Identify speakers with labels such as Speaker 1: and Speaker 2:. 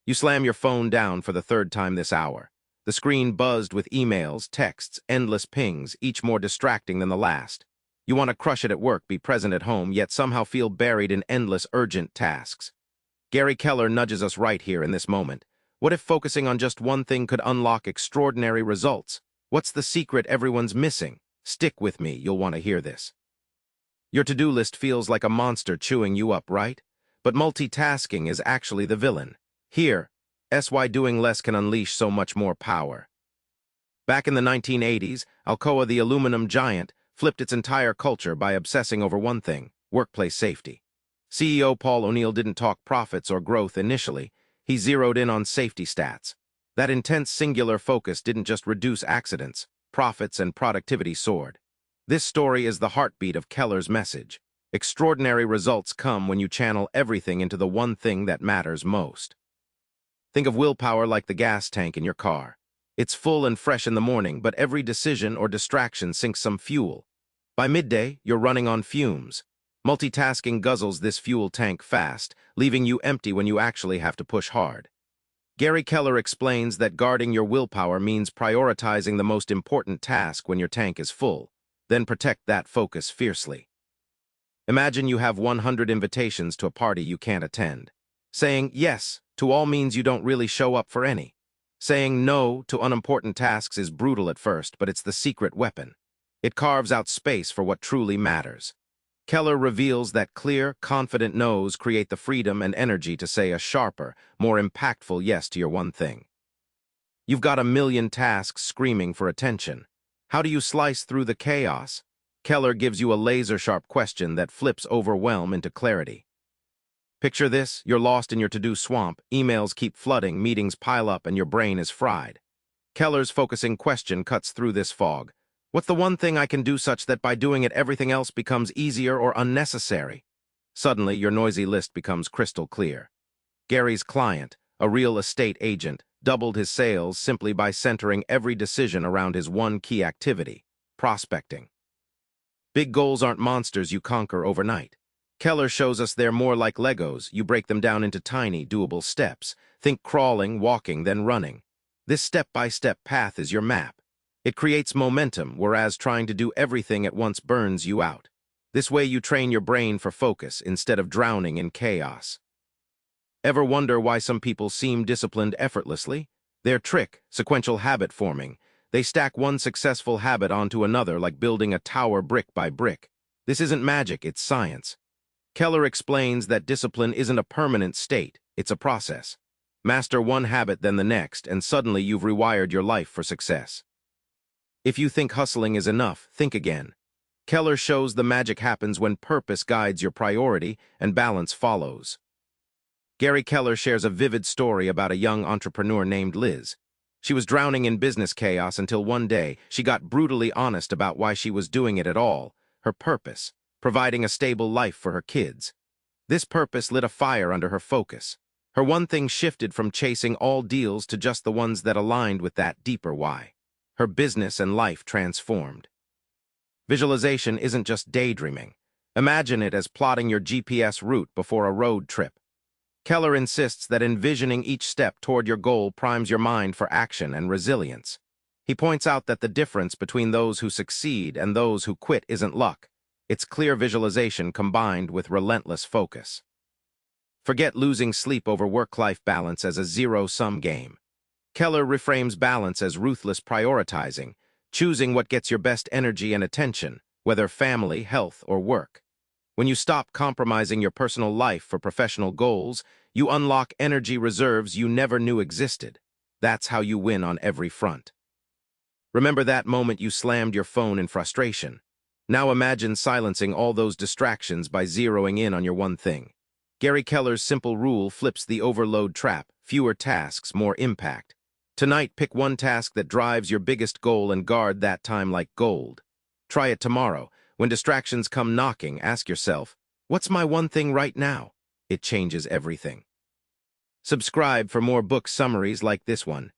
Speaker 1: You slam your phone down for the third time this hour. The screen buzzed with emails, texts, endless pings, each more distracting than the last. You want to crush it at work, be present at home, yet somehow feel buried in endless urgent tasks. Gary Keller nudges us right here in this moment. What if focusing on just one thing could unlock extraordinary results? What's the secret everyone's missing? Stick with me, you'll want to hear this. Your to-do list feels like a monster chewing you up, right? But multitasking is actually the villain. Here, why doing less can unleash so much more power. Back in the 1980s, Alcoa, the aluminum giant, flipped its entire culture by obsessing over one thing: workplace safety. CEO Paul O'Neill didn't talk profits or growth initially. He zeroed in on safety stats. That intense singular focus didn't just reduce accidents, profits and productivity soared. This story is the heartbeat of Keller's message. Extraordinary results come when you channel everything into the one thing that matters most. Think of willpower like the gas tank in your car. It's full and fresh in the morning, but every decision or distraction sinks some fuel. By midday, you're running on fumes. Multitasking guzzles this fuel tank fast, leaving you empty when you actually have to push hard. Gary Keller explains that guarding your willpower means prioritizing the most important task when your tank is full, then protect that focus fiercely. Imagine you have 100 invitations to a party you can't attend. Saying yes to all means you don't really show up for any. Saying no to unimportant tasks is brutal at first, but it's the secret weapon. It carves out space for what truly matters. Keller reveals that clear, confident no's create the freedom and energy to say a sharper, more impactful yes to your one thing. You've got a million tasks screaming for attention. How do you slice through the chaos? Keller gives you a laser-sharp question that flips overwhelm into clarity. Picture this: you're lost in your to-do swamp, emails keep flooding, meetings pile up, and your brain is fried. Keller's focusing question cuts through this fog. What's the one thing I can do such that by doing it everything else becomes easier or unnecessary? Suddenly, your noisy list becomes crystal clear. Gary's client, a real estate agent, doubled his sales simply by centering every decision around his one key activity: prospecting. Big goals aren't monsters you conquer overnight. Keller shows us they're more like Legos. You break them down into tiny, doable steps. Think crawling, walking, then running. This step-by-step path is your map. It creates momentum, whereas trying to do everything at once burns you out. This way you train your brain for focus instead of drowning in chaos. Ever wonder why some people seem disciplined effortlessly? Their trick: sequential habit forming. They stack one successful habit onto another like building a tower brick by brick. This isn't magic, it's science. Keller explains that discipline isn't a permanent state, it's a process. Master one habit, then the next, and suddenly you've rewired your life for success. If you think hustling is enough, think again. Keller shows the magic happens when purpose guides your priority and balance follows. Gary Keller shares a vivid story about a young entrepreneur named Liz. She was drowning in business chaos until one day she got brutally honest about why she was doing it at all: her purpose, providing a stable life for her kids. This purpose lit a fire under her focus. Her one thing shifted from chasing all deals to just the ones that aligned with that deeper why. Her business and life transformed. Visualization isn't just daydreaming. Imagine it as plotting your GPS route before a road trip. Keller insists that envisioning each step toward your goal primes your mind for action and resilience. He points out that the difference between those who succeed and those who quit isn't luck. It's clear visualization combined with relentless focus. Forget losing sleep over work-life balance as a zero-sum game. Keller reframes balance as ruthless prioritizing, choosing what gets your best energy and attention, whether family, health, or work. When you stop compromising your personal life for professional goals, you unlock energy reserves you never knew existed. That's how you win on every front. Remember that moment you slammed your phone in frustration? Now imagine silencing all those distractions by zeroing in on your one thing. Gary Keller's simple rule flips the overload trap: fewer tasks, more impact. Tonight, pick one task that drives your biggest goal and guard that time like gold. Try it tomorrow. When distractions come knocking, ask yourself, what's my one thing right now? It changes everything. Subscribe for more book summaries like this one.